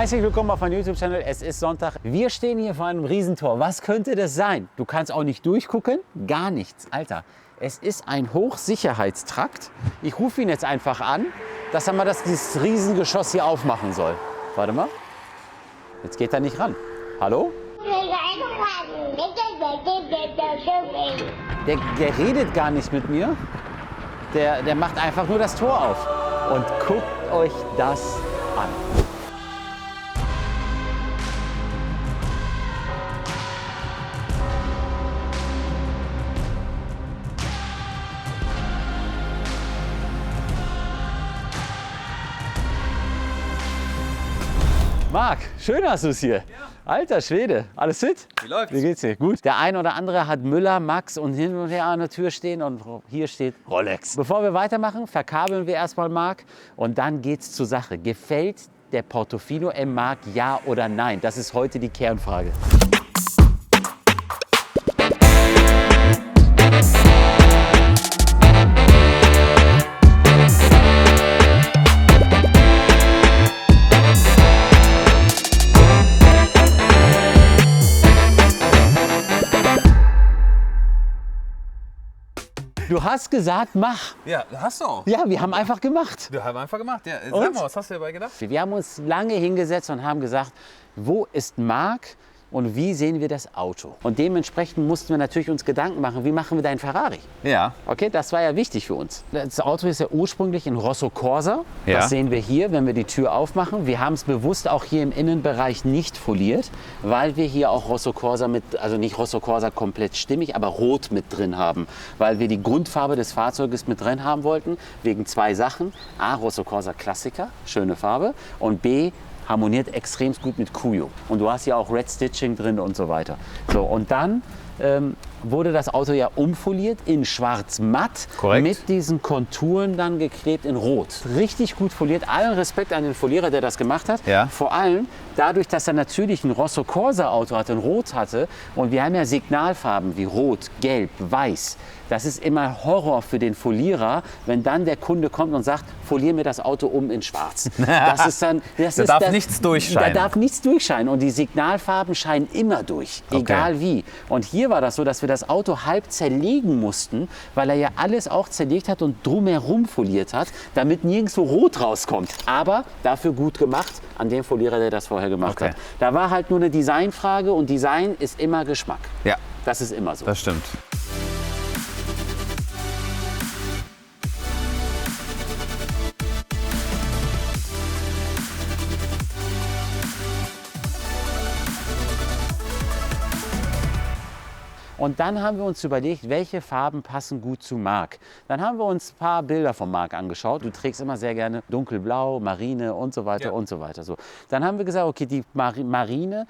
Herzlich willkommen auf meinem YouTube-Channel. Es ist Sonntag. Wir stehen hier vor einem Riesentor. Was könnte das sein? Du kannst auch nicht durchgucken. Gar nichts. Alter, es ist ein Hochsicherheitstrakt. Ich rufe ihn jetzt einfach an, dass er mal dieses Riesengeschoss hier aufmachen soll. Warte mal. Jetzt geht er nicht ran. Hallo? Der redet gar nicht mit mir. Der macht einfach nur das Tor auf. Und guckt euch das an. Marc, schön hast du es hier. Ja. Alter Schwede, alles fit? Wie läuft's? Wie geht's dir? Gut. Der ein oder andere hat Müller, Max und hin und her an der Tür stehen und hier steht Rolex. Bevor wir weitermachen, verkabeln wir erstmal Marc und dann geht's zur Sache. Gefällt der Portofino M Marc ja oder nein? Das ist heute die Kernfrage. Du hast gesagt, mach. Ja, hast du auch. Ja, wir haben einfach gemacht. Wir haben einfach gemacht. Ja, sag mal, was hast du dabei gedacht? Wir haben uns lange hingesetzt und haben gesagt, wo ist Marc und wie sehen wir das Auto? Und dementsprechend mussten wir natürlich uns Gedanken machen, wie machen wir deinen Ferrari? Ja. Okay, das war ja wichtig für uns. Das Auto ist ja ursprünglich in Rosso Corsa. Ja. Das sehen wir hier, wenn wir die Tür aufmachen. Wir haben es bewusst auch hier im Innenbereich nicht foliert, weil wir hier auch Rosso Corsa also nicht Rosso Corsa komplett stimmig, aber rot mit drin haben. Weil wir die Grundfarbe des Fahrzeuges mit drin haben wollten, wegen zwei Sachen. A, Rosso Corsa Klassiker, schöne Farbe. Und B, harmoniert extrem gut mit Kuyo. Und du hast ja auch Red Stitching drin und so weiter. So, und dann wurde das Auto ja umfoliert in schwarz-matt. Korrekt. Mit diesen Konturen dann geklebt in Rot. Richtig gut foliert. Allen Respekt an den Folierer, der das gemacht hat. Ja. Vor allem dadurch, dass er natürlich ein Rosso Corsa Auto hatte, ein Rot hatte. Und wir haben ja Signalfarben wie Rot, Gelb, Weiß. Das ist immer Horror für den Folierer, wenn dann der Kunde kommt und sagt, folier mir das Auto um in Schwarz. Das ist dann, Da darf nichts durchscheinen. Da darf nichts durchscheinen. Und die Signalfarben scheinen immer durch, egal wie. Und hier war das so, dass wir das Auto halb zerlegen mussten, weil er ja alles auch zerlegt hat und drumherum foliert hat, damit nirgendwo Rot rauskommt. Aber dafür gut gemacht an den Folierer, der das vorher gemacht hat. Da war halt nur eine Designfrage und Design ist immer Geschmack. Ja. Das ist immer so. Das stimmt. Und dann haben wir uns überlegt, welche Farben passen gut zu Marc. Dann haben wir uns ein paar Bilder von Marc angeschaut. Du trägst immer sehr gerne dunkelblau, Marine und so weiter und so weiter. So. Dann haben wir gesagt, okay, die Marine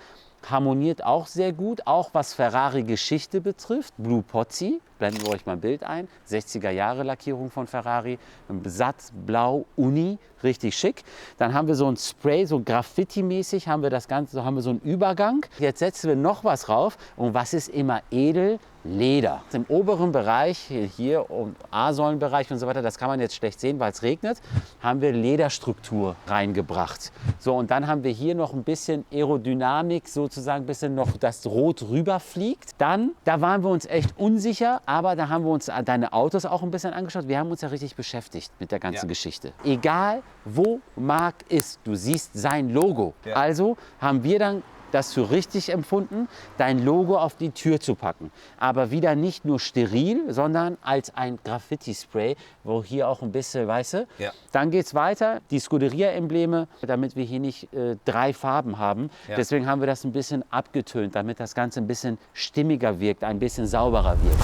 harmoniert auch sehr gut, auch was Ferrari-Geschichte betrifft. Blue Pozzi, blenden wir euch mal ein Bild ein. 60er Jahre Lackierung von Ferrari. Satt, blau, Uni, richtig schick. Dann haben wir so ein Spray, so Graffiti-mäßig haben wir das Ganze, haben wir so einen Übergang. Jetzt setzen wir noch was drauf. Und was ist immer edel? Leder. Im oberen Bereich, hier und A-Säulenbereich und so weiter, das kann man jetzt schlecht sehen, weil es regnet, haben wir Lederstruktur reingebracht. So, und dann haben wir hier noch ein bisschen Aerodynamik, sozusagen ein bisschen noch das Rot rüberfliegt. Dann, da waren wir uns echt unsicher, aber da haben wir uns deine Autos auch ein bisschen angeschaut. Wir haben uns ja richtig beschäftigt mit der ganzen Geschichte. Egal, wo Marc ist, du siehst sein Logo. Ja. Also haben wir dann das für richtig empfunden, dein Logo auf die Tür zu packen. Aber wieder nicht nur steril, sondern als ein Graffiti-Spray, wo hier auch ein bisschen, weißt du? Ja. Dann geht es weiter, die Scuderia-Embleme, damit wir hier nicht drei Farben haben. Ja. Deswegen haben wir das ein bisschen abgetönt, damit das Ganze ein bisschen stimmiger wirkt, ein bisschen sauberer wirkt.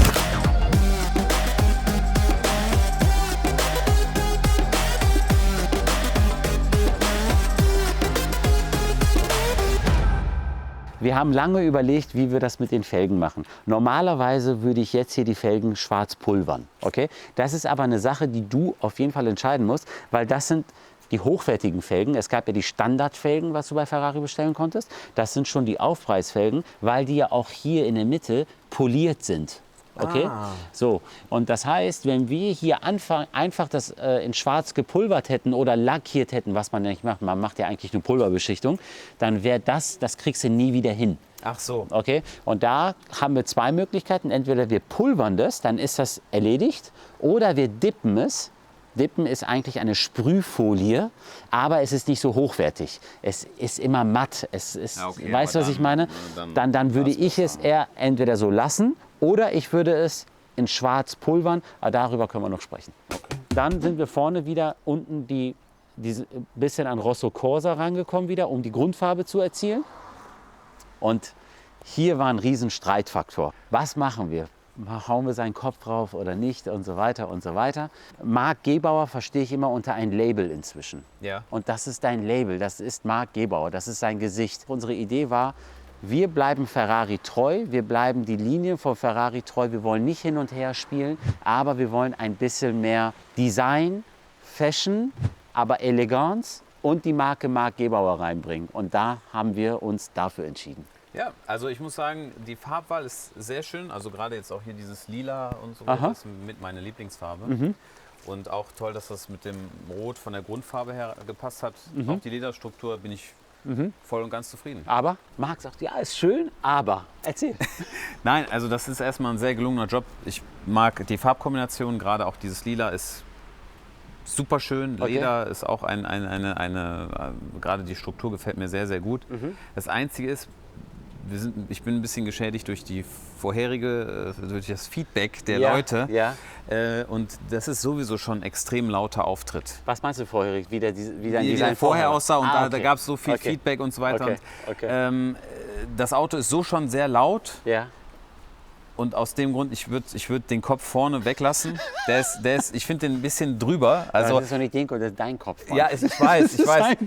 Wir haben lange überlegt, wie wir das mit den Felgen machen. Normalerweise würde ich jetzt hier die Felgen schwarz pulvern. Okay? Das ist aber eine Sache, die du auf jeden Fall entscheiden musst, weil das sind die hochwertigen Felgen. Es gab ja die Standardfelgen, was du bei Ferrari bestellen konntest. Das sind schon die Aufpreisfelgen, weil die ja auch hier in der Mitte poliert sind. Okay? So, und das heißt, wenn wir hier einfach das in schwarz gepulvert hätten oder lackiert hätten, was man nicht macht, man macht ja eigentlich eine Pulverbeschichtung, dann wäre das kriegst du nie wieder hin. Ach so. Okay? Und da haben wir zwei Möglichkeiten. Entweder wir pulvern das, dann ist das erledigt, oder wir dippen es. Dippen ist eigentlich eine Sprühfolie, aber es ist nicht so hochwertig. Es ist immer matt. Es ist, weißt du, was ich meine? Dann würde ich es eher entweder so lassen oder ich würde es in schwarz pulvern. Aber darüber können wir noch sprechen. Okay. Dann sind wir vorne wieder unten diese bisschen an Rosso Corsa rangekommen wieder, um die Grundfarbe zu erzielen. Und hier war ein riesen Streitfaktor. Was machen wir? Hauen wir seinen Kopf drauf oder nicht und so weiter und so weiter. Marc Gebauer verstehe ich immer unter ein Label inzwischen. Ja. Und das ist dein Label, das ist Marc Gebauer, das ist sein Gesicht. Unsere Idee war, wir bleiben Ferrari treu, wir bleiben die Linie von Ferrari treu, wir wollen nicht hin und her spielen, aber wir wollen ein bisschen mehr Design, Fashion, aber Eleganz und die Marke Marc Gebauer reinbringen. Und da haben wir uns dafür entschieden. Ja, also ich muss sagen, die Farbwahl ist sehr schön. Also gerade jetzt auch hier dieses Lila und so, das ist mit meiner Lieblingsfarbe. Und auch toll, dass das mit dem Rot von der Grundfarbe her gepasst hat. Auch die Lederstruktur bin ich voll und ganz zufrieden. Aber Marc sagt, ja, ist schön, aber erzähl. Nein, also das ist erstmal ein sehr gelungener Job. Ich mag die Farbkombination, gerade auch dieses Lila ist super schön. Leder ist auch gerade die Struktur gefällt mir sehr, sehr gut. Das Einzige ist, ich bin ein bisschen geschädigt durch durch das Feedback der Leute. Ja. Und das ist sowieso schon ein extrem lauter Auftritt. Was meinst du vorherig? Wie dein Design der vorher aussah und okay. da gab es so viel Feedback und so weiter. Okay. Und, das Auto ist so schon sehr laut. Ja. Und aus dem Grund, ich würd den Kopf vorne weglassen. Ich finde den ein bisschen drüber. Also, das ist doch nicht den Kopf, das ist dein Kopf. Mann. Ja, ich weiß.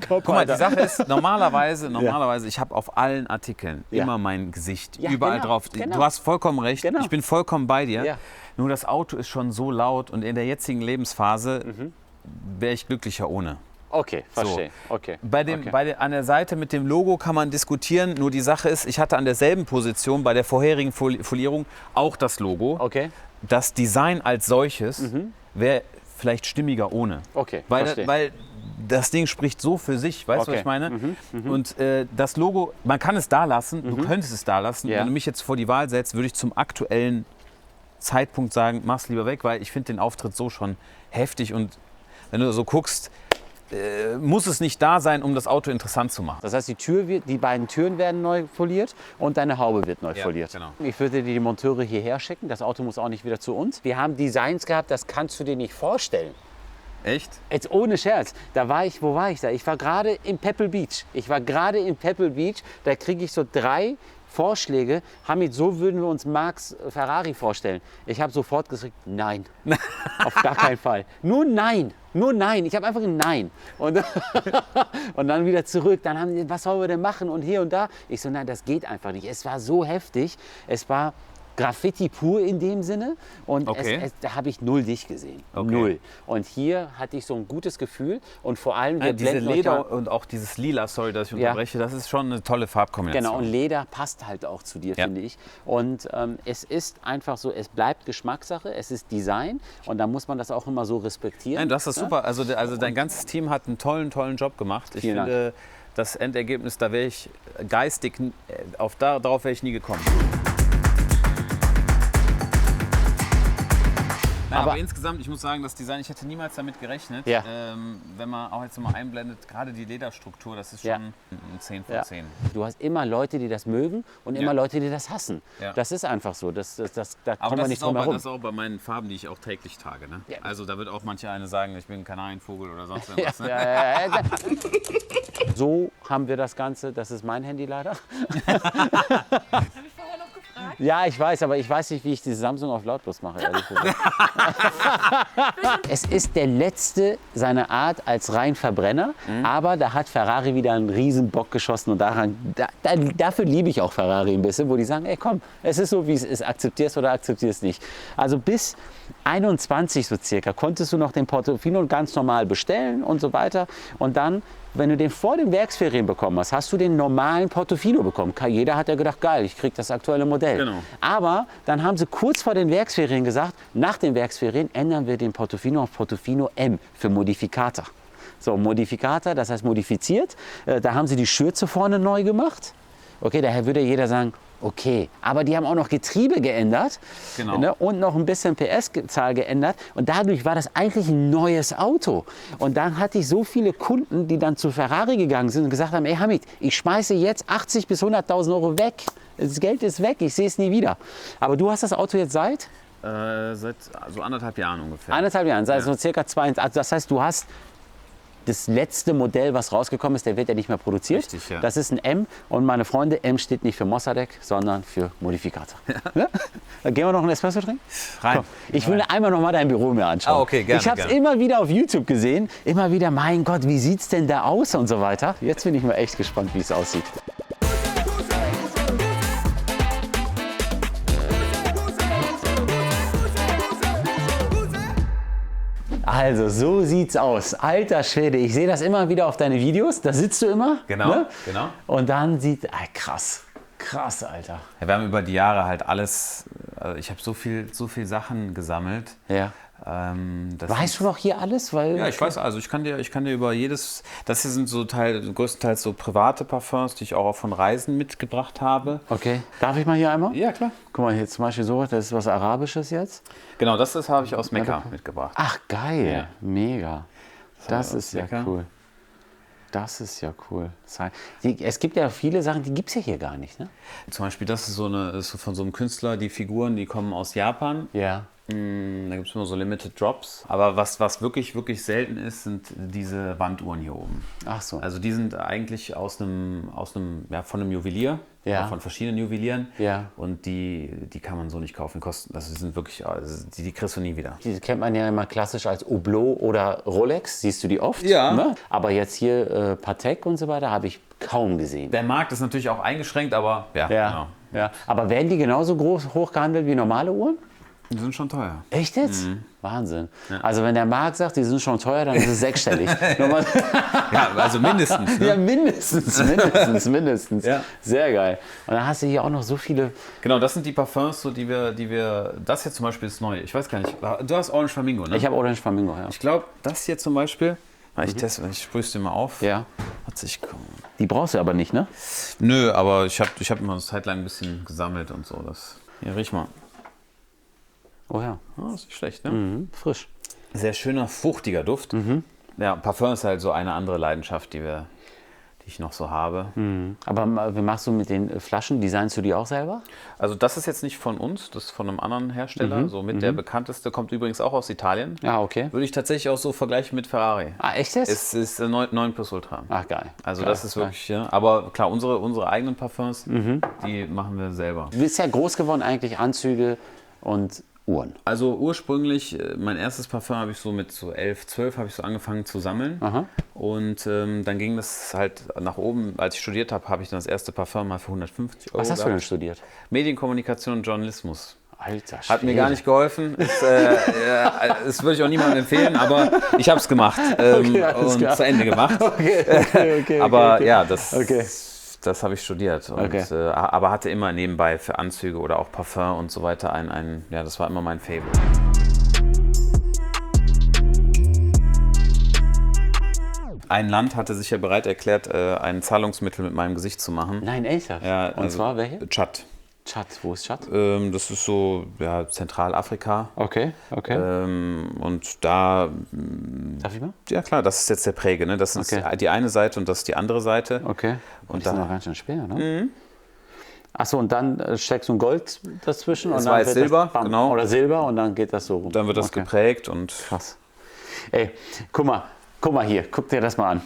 Kopf, guck mal, die Sache ist, normalerweise, ich habe auf allen Artikeln immer mein Gesicht, überall drauf. Genau. Du hast vollkommen recht, ich bin vollkommen bei dir. Ja. Nur das Auto ist schon so laut und in der jetzigen Lebensphase wäre ich glücklicher ohne. Okay, verstehe. So. Okay. An der Seite mit dem Logo kann man diskutieren. Nur die Sache ist, ich hatte an derselben Position bei der vorherigen Folierung auch das Logo. Okay. Das Design als solches wäre vielleicht stimmiger ohne. Okay, weil das Ding spricht so für sich, weißt du, was ich meine? Und das Logo, man kann es da lassen, du könntest es da lassen. Ja. Wenn du mich jetzt vor die Wahl setzt, würde ich zum aktuellen Zeitpunkt sagen, mach's lieber weg, weil ich finde den Auftritt so schon heftig. Und wenn du so guckst, muss es nicht da sein, um das Auto interessant zu machen. Das heißt, die beiden Türen werden neu foliert und deine Haube wird neu foliert. Genau. Ich würde dir die Monteure hierher schicken. Das Auto muss auch nicht wieder zu uns. Wir haben Designs gehabt, das kannst du dir nicht vorstellen. Echt? Jetzt ohne Scherz. Wo war ich da? Ich war gerade in Pebble Beach. Da kriege ich so 3 Vorschläge. Hamid, so würden wir uns Marcs Ferrari vorstellen. Ich habe sofort gesagt, nein. Auf gar keinen Fall. Nur nein. Ich habe einfach ein Nein. Und dann wieder zurück. Dann haben die, was sollen wir denn machen? Und hier und da. Ich so, nein, das geht einfach nicht. Es war so heftig. Es war Graffiti pur in dem Sinne. Und da habe ich null dich gesehen. Null. Und hier hatte ich so ein gutes Gefühl. Und vor allem, diese Leder und auch dieses Lila, sorry, dass ich unterbreche, das ist schon eine tolle Farbkombination. Genau, und Leder passt halt auch zu dir, finde ich. Und es ist einfach so, es bleibt Geschmackssache, es ist Design. Und da muss man das auch immer so respektieren. Nein, das ist super. Also dein ganzes Team hat einen tollen Job gemacht. Ich finde, das Endergebnis, da wäre ich geistig, darauf wäre ich nie gekommen. Aber insgesamt, ich muss sagen, das Design, ich hätte niemals damit gerechnet. Ja. Wenn man auch jetzt mal einblendet, gerade die Lederstruktur, das ist schon ein 10 von 10. Du hast immer Leute, die das mögen und immer Leute, die das hassen. Ja. Das ist einfach so. Da kommen wir nicht drum herum. Das ist auch bei meinen Farben, die ich auch täglich trage. Ne? Ja. Also da wird auch manche eine sagen, ich bin ein Kanarienvogel oder sonst irgendwas. Ne? So haben wir das Ganze. Das ist mein Handy leider. Ja, ich weiß, aber ich weiß nicht, wie ich die Samsung auf lautlos mache, ehrlich gesagt. Es ist der letzte seiner Art als rein Verbrenner, aber da hat Ferrari wieder einen riesen Bock geschossen und dafür liebe ich auch Ferrari ein bisschen, wo die sagen, ey komm, es ist so, wie es ist, akzeptierst oder akzeptierst nicht. Also bis 21 so circa konntest du noch den Portofino ganz normal bestellen und so weiter. Und dann, wenn du den vor den Werksferien bekommen hast, hast du den normalen Portofino bekommen. Jeder hat ja gedacht, geil, ich krieg das aktuelle Modell. Genau. Aber dann haben sie kurz vor den Werksferien gesagt, nach den Werksferien ändern wir den Portofino auf Portofino M für Modificata. So, Modificata, das heißt modifiziert. Da haben sie die Schürze vorne neu gemacht. Okay, daher würde jeder sagen, okay, aber die haben auch noch Getriebe geändert, Genau. ne, und noch ein bisschen PS-Zahl geändert und dadurch war das eigentlich ein neues Auto. Und dann hatte ich so viele Kunden, die dann zu Ferrari gegangen sind und gesagt haben, ey Hamid, ich schmeiße jetzt 80 bis 100.000 Euro weg. Das Geld ist weg, ich sehe es nie wieder. Aber du hast das Auto jetzt seit? Seit so 1,5 Jahren ungefähr. 1,5 Jahren, seit so circa 2, also das heißt, du hast das letzte Modell, was rausgekommen ist, der wird ja nicht mehr produziert. Richtig, ja. Das ist ein M und meine Freunde, M steht nicht für Mossadegh, sondern für Modificata. Ja? Dann gehen wir noch einen Espresso trinken? Rein. Komm, ich will einmal noch mal dein Büro mir anschauen. Ah, okay, gerne, ich habe es gerne. immer wieder auf YouTube gesehen, immer wieder, mein Gott, wie sieht es denn da aus und so weiter. Jetzt bin ich mal echt gespannt, wie es aussieht. Also, so sieht's aus. Alter Schwede, ich sehe das immer wieder auf deine Videos. Da sitzt du immer. Genau, ne? genau. Und dann krass. Krass, Alter. Ja, wir haben über die Jahre halt alles, also ich habe so viel Sachen gesammelt. Ja. Das Weißt du noch hier alles? Weil, Ja, ich weiß, also ich kann dir über jedes, das hier sind so größtenteils so private Parfums, die ich auch von Reisen mitgebracht habe. Okay. Darf ich mal hier einmal? Ja, klar. Guck mal, hier zum Beispiel so, das ist was Arabisches jetzt. Genau, das habe ich aus Mekka mitgebracht. Ach, geil. Ja. Mega. Das aus ist ja Mekka. cool. Das ist ja cool. Es gibt ja viele Sachen, die gibt es ja hier gar nicht, ne? Zum Beispiel, das ist ist so von so einem Künstler, die Figuren, die kommen aus Japan. Ja. Da gibt es immer so Limited Drops. Aber was wirklich, wirklich selten ist, sind diese Wanduhren hier oben. Ach so. Also die sind eigentlich von einem Juwelier, Ja. von verschiedenen Juwelieren. Ja. Und die kann man so nicht kaufen. Also die sind wirklich, die kriegst du nie wieder. Die kennt man ja immer klassisch als Hublot oder Rolex, siehst du die oft? Ja. Ne? Aber jetzt hier Patek und so weiter habe ich kaum gesehen. Der Markt ist natürlich auch eingeschränkt, aber ja, genau. Ja. Aber werden die genauso hoch gehandelt wie normale Uhren? Die sind schon teuer. Echt jetzt? Wahnsinn. Also wenn der Markt sagt, die sind schon teuer, dann ist es sechsstellig. Ja, also mindestens. Ne? Ja, mindestens. Ja. Sehr geil. Und dann hast du hier auch noch so viele. Genau, das sind die Parfums, so, die wir. Das hier zum Beispiel ist neu. Ich weiß gar nicht. Du hast Orange Flamingo, ne? Ich habe Orange Flamingo, ja. Ich glaube, das hier zum Beispiel. Ich sprühe es dir mal auf. Ja. Die brauchst du aber nicht, ne? Nö, aber ich hab immer eine Zeit lang ein bisschen gesammelt und so. Hier, riech mal. Oh ja. Oh, ist nicht schlecht, ne? Mhm. Frisch. Sehr schöner, fruchtiger Duft. Ja, Parfum ist halt so eine andere Leidenschaft, die ich noch so habe. Aber wie machst du mit den Flaschen? Designst du die auch selber? Also das ist jetzt nicht von uns, das ist von einem anderen Hersteller. So mit der bekannteste, kommt übrigens auch aus Italien. Ja, okay. Würde ich tatsächlich auch so vergleichen mit Ferrari. Ah, echt jetzt? Es ist 9 Plus Ultra. Ach, geil. Also Geil, das ist wirklich, ja. Aber klar, unsere eigenen Parfums, die machen wir selber. Du bist ja groß geworden eigentlich, Anzüge und Uhren. Also ursprünglich, mein erstes Parfum habe ich so mit so 11, 12 habe ich so angefangen zu sammeln. Aha. Und dann ging das halt nach oben. Als ich studiert habe, habe ich dann das erste Parfum mal für 150 Euro Was hast du denn gehabt. studiert? Medienkommunikation und Journalismus. Alter Schwede. Hat mir gar nicht geholfen. Das würde ich auch niemandem empfehlen, aber ich habe es gemacht Okay, alles und klar. zu Ende gemacht. Okay. Aber okay. ja, Okay. das habe ich studiert. Und, Okay. aber hatte immer nebenbei für Anzüge oder auch Parfum und so weiter das war immer mein Faible. Ein Land hatte sich ja bereit erklärt, ein Zahlungsmittel mit meinem Gesicht zu machen. Nein, echt? Ja, Und also zwar welche? Tschad. Tschad. Wo ist Tschad? Das ist so Zentralafrika. Okay. Und da, Darf ich mal? ja klar, das ist jetzt der Präge. Ne? Das ist Okay. die eine Seite und das ist die andere Seite. Okay. Und die sind da- noch ganz schön schwer, ne? Achso, und dann steckst du ein Gold dazwischen? Das und dann war jetzt wird Silber, das, bam, genau. Oder Silber und dann geht das so rum. Dann wird das Okay. geprägt und Krass. Ey, guck mal hier, guck dir das mal an.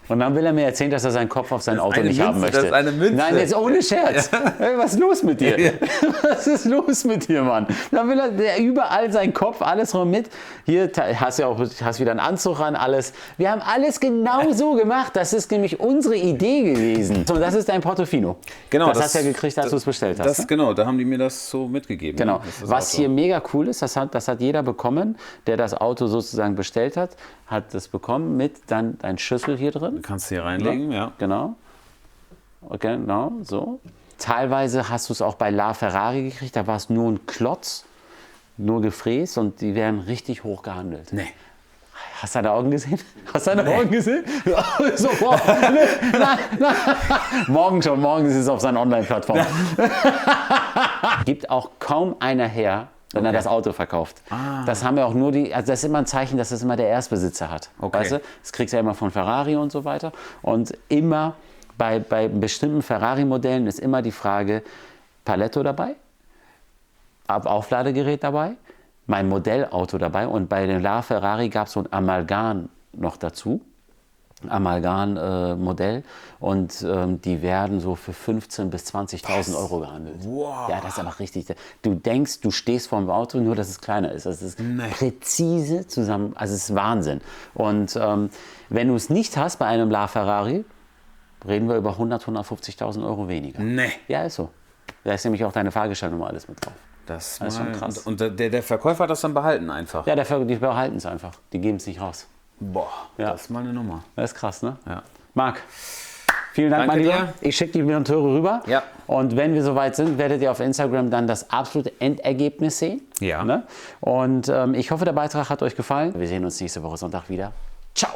Und dann will er mir erzählen, dass er seinen Kopf auf sein Auto eine nicht haben Münze, möchte. das ist eine Münze. Nein, jetzt ohne Scherz. Hey, was ist los mit dir? Ja. Was ist los mit dir, Mann? Dann will er überall seinen Kopf, alles rum mit. Hier hast du hast wieder einen Anzug an, alles. Wir haben alles genau so gemacht. Das ist nämlich unsere Idee gewesen. Und das ist dein Portofino. Genau, das hast du ja gekriegt, als du es bestellt hast. Ne? Genau, da haben die mir das so mitgegeben. Genau. Ne? Das Was Auto. hier mega cool ist, das hat jeder bekommen, der das Auto sozusagen bestellt hat das bekommen mit dann dein Schlüssel hier drin. Kannst du hier reinlegen, ja. Genau. Okay, genau, so. Teilweise hast du es auch bei LaFerrari gekriegt, da war es nur ein Klotz, nur gefräst und die werden richtig hoch gehandelt. Nee. Hast du deine Augen gesehen? Hast du deine Augen gesehen? Ja, sofort. Nein. Morgen schon, morgen ist es auf seiner Online-Plattform. Gibt auch kaum einer her, wenn er das Auto verkauft. Das haben ja auch nur also das ist immer ein Zeichen, dass es immer der Erstbesitzer hat. Okay. Weißt du? Das kriegst du ja immer von Ferrari und so weiter. Und immer bei bestimmten Ferrari-Modellen ist immer die Frage, Paletto dabei, Aufladegerät dabei, mein Modellauto dabei und bei dem LaFerrari gab es so ein Amalgam noch dazu. Amalgam-Modell und die werden so für 15.000 bis 20.000 Euro gehandelt. Wow. Ja, das ist einfach richtig. Du denkst, du stehst vor dem Auto, nur dass es kleiner ist. Das ist präzise zusammen, also es ist Wahnsinn. Und wenn du es nicht hast bei einem LaFerrari, reden wir über 150.000 Euro weniger. Nee. Ja, ist so. Da ist nämlich auch deine Fahrgestellnummer alles mit drauf. Das ist schon krass. Und der Verkäufer hat das dann behalten einfach? Ja, die behalten es einfach. Die geben es nicht raus. Boah, Ja. das ist mal eine Nummer. Das ist krass, ne? Ja. Marc, vielen Dank, Danke mein Lieber. dir. Ich schicke die Monteure rüber. Ja. Und wenn wir soweit sind, werdet ihr auf Instagram dann das absolute Endergebnis sehen. Ja. Ne? Und ich hoffe, der Beitrag hat euch gefallen. Wir sehen uns nächste Woche Sonntag wieder. Ciao.